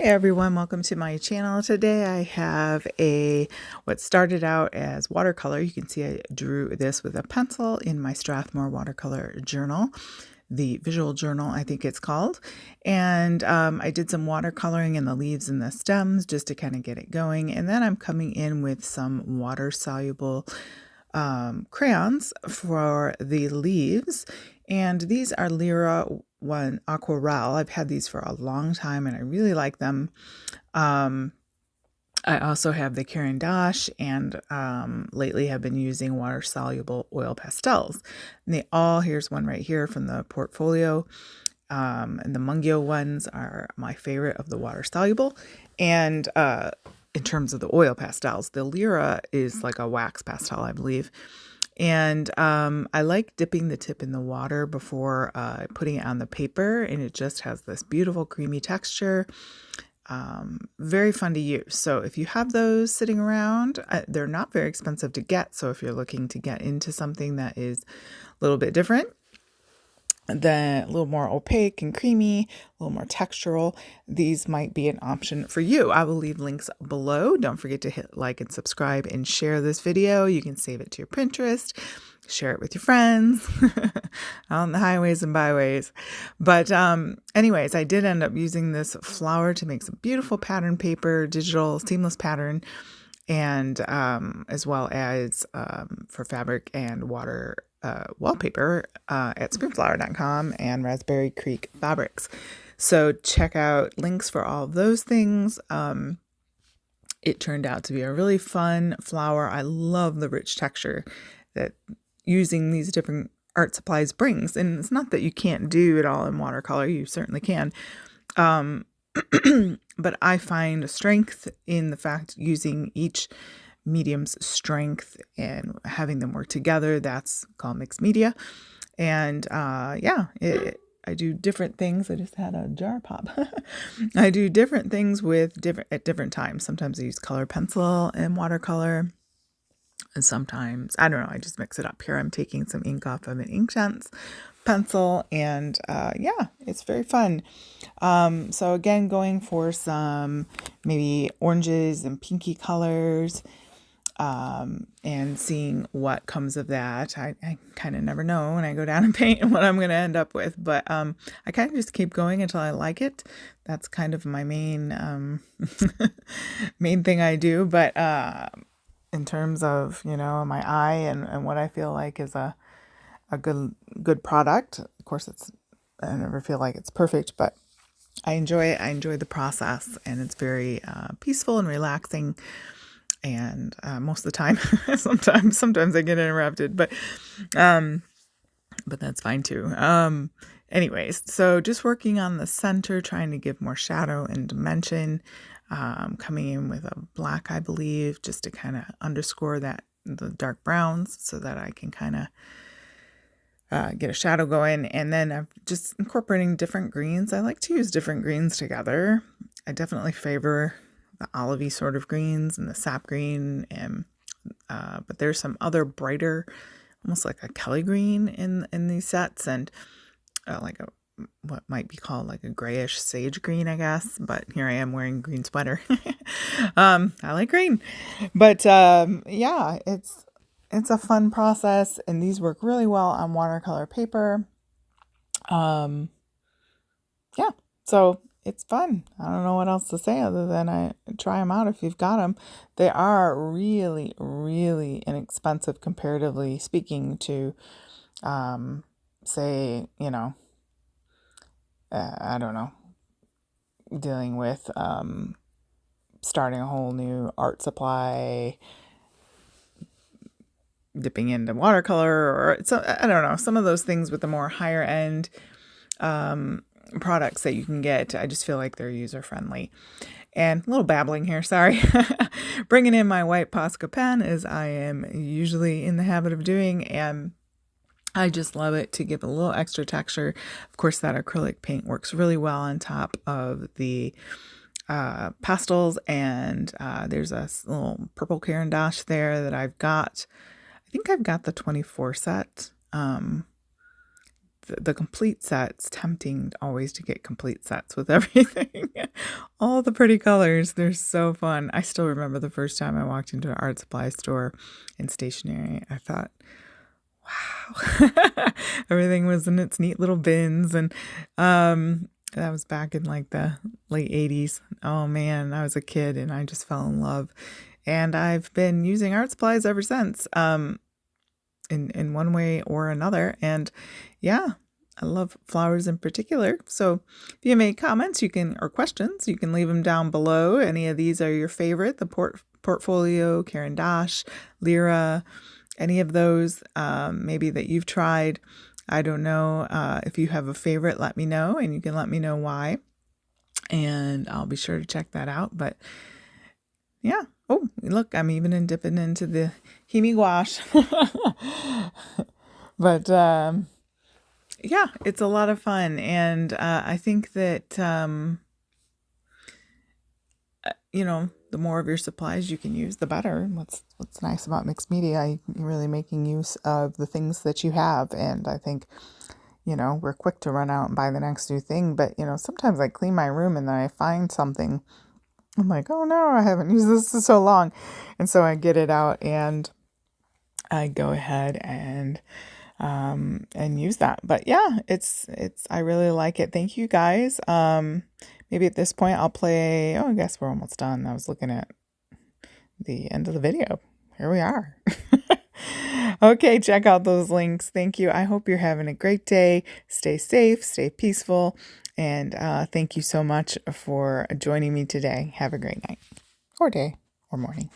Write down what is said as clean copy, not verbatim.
Hey everyone, welcome to my channel. Today I have what started out as watercolor. You can see I drew this with a pencil in my Strathmore watercolor journal, the visual journal I think it's called. And I did some watercoloring in the leaves and the stems just to kind of get it going. And then I'm coming in with some water soluble crayons for the leaves. And these are Lyra One Aquarelle. I've had these for a long time and I really like them. I also have the Caran d'Ache and lately have been using water soluble oil pastels. And here's one right here from the portfolio. And the Mungyo ones are my favorite of the water soluble. And in terms of the oil pastels, the Lyra is like a wax pastel, I believe. And I like dipping the tip in the water before putting it on the paper, and it just has this beautiful creamy texture. Very fun to use. So if you have those sitting around, they're not very expensive to get. So if you're looking to get into something that is a little bit different, then a little more opaque and creamy, a little more textural, these might be an option for you. I will leave links below. Don't forget to hit like and subscribe and share this video. You can save it to your Pinterest, share it with your friends on the highways and byways. But anyways, I did end up using this flower to make some beautiful pattern paper, digital seamless pattern, and as well as for fabric and water wallpaper at spoonflower.com and Raspberry Creek Fabrics. So check out links for all of those things. It turned out to be a really fun flower. I love the rich texture that using these different art supplies brings. And it's not that you can't do it all in watercolor. You certainly can. But I find strength in the fact using each medium's strength and having them work together. That's called mixed media. And I do different things. I just had a jar pop. I do different things at different times. Sometimes I use color pencil and watercolor. And sometimes, I don't know, I just mix it up. Here I'm taking some ink off of an Inksense pencil, and it's very fun. So again, going for some maybe oranges and pinky colors, and seeing what comes of that. I kind of never know when I go down and paint what I'm going to end up with, but I kind of just keep going until I like it. That's kind of my main main thing I do. But in terms of, my eye and what I feel like is a good product, of course, I never feel like it's perfect, but I enjoy it. I enjoy the process, and it's very peaceful and relaxing. And most of the time, sometimes I get interrupted, but that's fine too. Anyways, so just working on the center, trying to give more shadow and dimension, coming in with a black, I believe, just to kind of underscore the dark browns so that I can kind of get a shadow going. And then I'm just incorporating different greens. I like to use different greens together. I definitely favor the olivey sort of greens and the sap green, and but there's some other brighter, almost like a Kelly green in these sets, and like what might be called like a grayish sage green, I guess. But here I am wearing green sweater. I like green, but it's a fun process, and these work really well on watercolor paper. So it's fun. I don't know what else to say other than I try them out if you've got them. They are really, really inexpensive comparatively speaking to, say, I don't know, dealing with starting a whole new art supply, dipping into watercolor, or I don't know, some of those things with the more higher end products that you can get. I just feel like they're user friendly. And a little babbling here, sorry. Bringing in my white Posca pen, as I am usually in the habit of doing, and I just love it to give a little extra texture. Of course, that acrylic paint works really well on top of the pastels, and there's a little purple Caran d'Ache there that I've got. I think I've got the 24 set. the complete sets. Tempting always to get complete sets with everything. All the pretty colors. They're so fun. I still remember the first time I walked into an art supply store in stationery. I thought, wow. Everything was in its neat little bins. And that was back in like the late 80s. Oh man, I was a kid and I just fell in love. And I've been using art supplies ever since. In one way or another. And yeah, I love flowers in particular. So if you have any comments or questions, you can leave them down below. Any of these are your favorite, the Portfolio, Caran d'Ache, Lyra, any of those maybe that you've tried. I don't know. If you have a favorite, let me know, and you can let me know why. And I'll be sure to check that out. But yeah. Oh, look, I'm even dipping into the Himi gouache. But yeah, it's a lot of fun. And I think that, the more of your supplies you can use, the better. What's nice about mixed media, you're really making use of the things that you have. And I think, we're quick to run out and buy the next new thing. But, sometimes I clean my room and then I find something. I'm like, oh no, I haven't used this in so long. And so I get it out and I go ahead and use that. But yeah, I really like it. Thank you guys. Maybe at this point I'll play, I guess we're almost done. I was looking at the end of the video. Here we are. Okay, check out those links. Thank you. I hope you're having a great day. Stay safe, stay peaceful. And thank you so much for joining me today. Have a great night or day or morning.